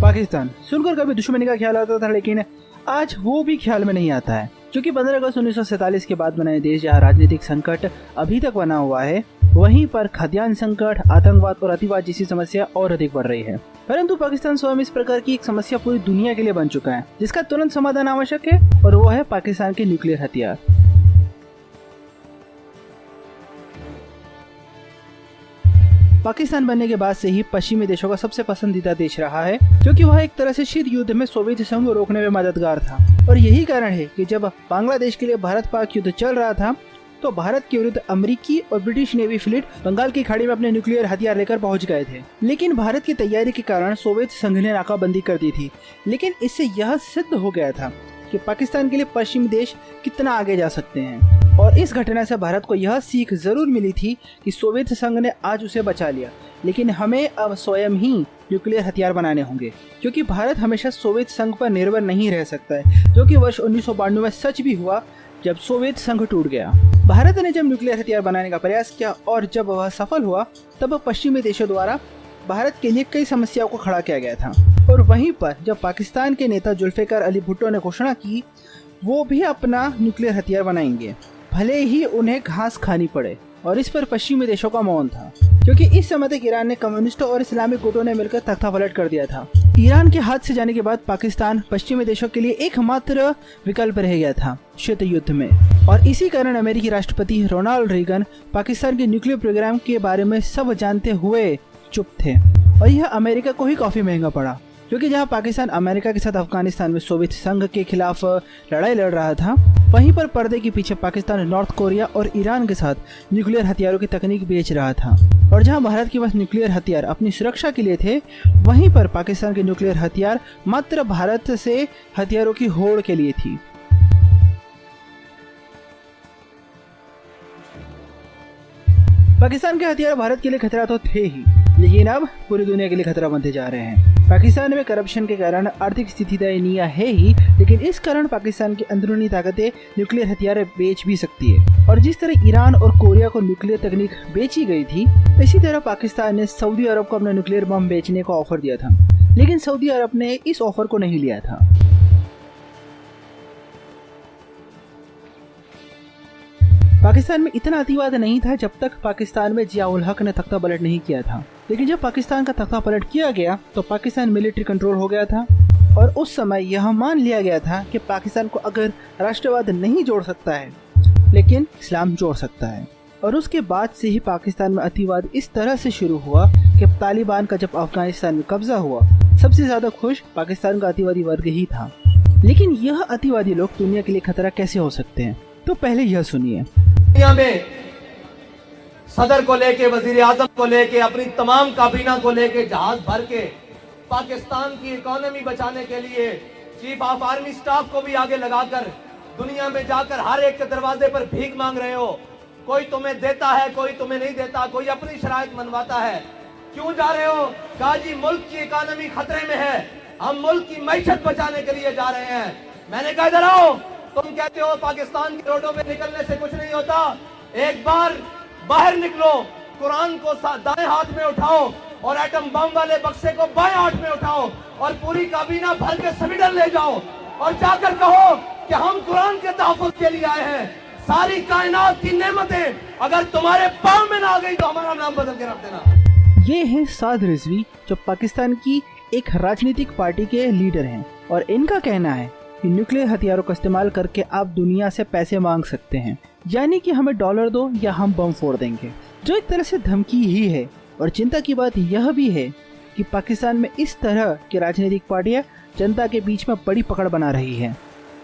पाकिस्तान सुनकर कभी दुश्मनी का ख्याल आता था, लेकिन आज वो भी ख्याल में नहीं आता है, क्योंकि 15 अगस्त 1947 के बाद बनाए देश जहाँ राजनीतिक संकट अभी तक बना हुआ है, वहीं पर खाद्यान्न संकट, आतंकवाद और अतिवाद जैसी समस्या और अधिक बढ़ रही है। परंतु पाकिस्तान स्वयं इस प्रकार की एक समस्या पूरी दुनिया के लिए बन चुका है, जिसका तुरंत समाधान आवश्यक है, और वो है पाकिस्तान के न्यूक्लियर हथियार। पाकिस्तान बनने के बाद से ही पश्चिमी देशों का सबसे पसंदीदा देश रहा है, क्योंकि वह एक तरह से शीत युद्ध में सोवियत संघ को रोकने में मददगार था। और यही कारण है कि जब बांग्लादेश के लिए भारत पाक युद्ध चल रहा था, तो भारत के विरुद्ध अमेरिकी और ब्रिटिश नेवी फ्लीट बंगाल की खाड़ी में अपने न्यूक्लियर हथियार लेकर पहुंच गए थे। लेकिन भारत की तैयारी के कारण सोवियत संघ ने नाकाबंदी कर दी थी। लेकिन इससे यह सिद्ध हो गया था कि पाकिस्तान के लिए पश्चिमी देश कितना आगे जा सकते हैं, और इस घटना से भारत को यह सीख जरूर मिली थी कि सोवियत संघ ने आज उसे बचा लिया, लेकिन हमें अब स्वयं ही न्यूक्लियर हथियार बनाने होंगे, क्योंकि भारत हमेशा सोवियत संघ पर निर्भर नहीं रह सकता है, जो कि वर्ष 1992 में सच भी हुआ जब सोवियत संघ टूट गया। भारत ने जब न्यूक्लियर हथियार बनाने का प्रयास किया और जब वह सफल हुआ, तब पश्चिमी देशों द्वारा भारत के लिए कई समस्याओं को खड़ा किया गया था। और वहीं पर जब पाकिस्तान के नेता जुल्फिकार अली भुट्टो ने घोषणा की वो भी अपना न्यूक्लियर हथियार बनाएंगे, भले ही उन्हें घास खानी पड़े, और इस पर पश्चिमी देशों का मौन था, क्योंकि इस समय तक ईरान ने कम्युनिस्टों और इस्लामिक गुटों ने मिलकर तख्तापलट कर दिया था। ईरान के हाथ से जाने के बाद पाकिस्तान पश्चिमी देशों के लिए एकमात्र विकल्प रह गया था शीत युद्ध में, और इसी कारण अमेरिकी राष्ट्रपति रोनाल्ड रीगन पाकिस्तान के न्यूक्लियर प्रोग्राम के बारे में सब जानते हुए चुप थे, और यह अमेरिका को ही काफी महंगा पड़ा, क्योंकि जहां पाकिस्तान अमेरिका के साथ अफगानिस्तान में सोवियत संघ के खिलाफ लड़ाई लड़ रहा था, वहीं पर पर्दे के पीछे पाकिस्तान नॉर्थ कोरिया और ईरान के साथ न्यूक्लियर हथियारों की तकनीक बेच रहा था। और जहां भारत के पास न्यूक्लियर हथियार अपनी सुरक्षा के लिए थे, वहीं पर पाकिस्तान के न्यूक्लियर हथियार मात्र भारत से हथियारों की होड़ के लिए थी। पाकिस्तान के हथियार भारत के लिए खतरा तो थे ही, लेकिन अब पूरी दुनिया के लिए खतरा बनते जा रहे हैं। पाकिस्तान में करप्शन के कारण आर्थिक स्थिति दयनीय है ही, लेकिन इस कारण पाकिस्तान की अंदरूनी ताकतें न्यूक्लियर हथियार बेच भी सकती है। और जिस तरह ईरान और कोरिया को न्यूक्लियर तकनीक बेची गई थी, इसी तरह पाकिस्तान ने सऊदी अरब को अपना न्यूक्लियर बम बेचने का ऑफर दिया था, लेकिन सऊदी अरब ने इस ऑफर को नहीं लिया था। पाकिस्तान में इतना अतिवाद नहीं था जब तक पाकिस्तान में जियाउल हक ने तख्ता पलट नहीं किया था, लेकिन जब पाकिस्तान का तख्ता पलट किया गया तो पाकिस्तान मिलिट्री कंट्रोल हो गया था, और उस समय यह मान लिया गया था कि पाकिस्तान को अगर राष्ट्रवाद नहीं जोड़ सकता है, लेकिन इस्लाम जोड़ सकता है। और उसके बाद से ही पाकिस्तान में अतिवाद इस तरह से शुरू हुआ कि तालिबान का जब अफगानिस्तान में कब्जा हुआ, सबसे ज्यादा खुश पाकिस्तान का अतिवादी वर्ग ही था। लेकिन यह अतिवादी लोग दुनिया के लिए खतरा कैसे हो सकते हैं, तो पहले यह सुनिए। दुनिया में सदर को लेके, वजीर आजम को लेके, अपनी तमाम काबीना को लेके जहाज भर के पाकिस्तान की इकोनॉमी बचाने के लिए चीफ ऑफ आर्मी स्टाफ को भी आगे लगाकर दुनिया में जाकर हर एक के दरवाजे पर भीख मांग रहे हो। कोई तुम्हें देता है, कोई तुम्हें नहीं देता, कोई अपनी शराइत मनवाता है। क्यों जा रहे हो? कहा जी मुल्क की इकोनॉमी खतरे में है, हम मुल्क की मैशत बचाने के लिए जा रहे हैं। मैंने कहा इधर आओ, तुम कहते हो पाकिस्तान की रोडों पे निकलने से कुछ नहीं होता, एक बार बाहर निकलो, कुरान को दाएं हाथ में उठाओ और एटम बम वाले बक्से को बाएं हाथ में उठाओ और पूरी काबीना भर के स्वीडन ले जाओ और जाकर कहो कि हम कुरान के तहफ़्फ़ुज़ के लिए आए हैं। सारी कायनात की नेमतें अगर तुम्हारे पाँव में ना आ गई तो हमारा नाम बदल के रख देना। ये है साद रिजवी, जो पाकिस्तान की एक राजनीतिक पार्टी के लीडर हैं, और इनका कहना है कि न्यूक्लियर हथियारों का इस्तेमाल करके आप दुनिया से पैसे मांग सकते हैं, यानी कि हमें डॉलर दो या हम बम फोड़ देंगे, जो एक तरह से धमकी ही है। और चिंता की बात यह भी है कि पाकिस्तान में इस तरह की राजनीतिक पार्टियां जनता के बीच में बड़ी पकड़ बना रही है,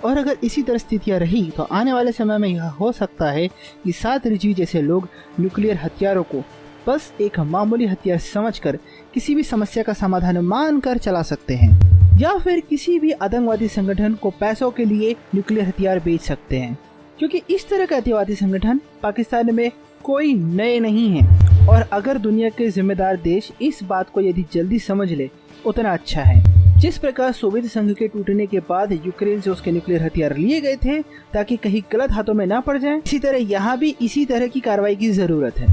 और अगर इसी तरह स्थितियां रही तो आने वाले समय में यह हो सकता है कि साद रिजवी जैसे लोग न्यूक्लियर हथियारों को बस एक मामूली हथियार समझकर किसी भी समस्या का समाधान मानकर चला सकते हैं, या फिर किसी भी आतंकवादी संगठन को पैसों के लिए न्यूक्लियर हथियार बेच सकते हैं, क्योंकि इस तरह के अतिवादी संगठन पाकिस्तान में कोई नए नहीं हैं। और अगर दुनिया के जिम्मेदार देश इस बात को यदि जल्दी समझ ले उतना अच्छा है। जिस प्रकार सोवियत संघ के टूटने के बाद यूक्रेन से उसके न्यूक्लियर हथियार लिए गए थे ताकि कहीं गलत हाथों में ना पड़ जाएं, इसी तरह यहाँ भी इसी तरह की कार्रवाई की जरूरत है।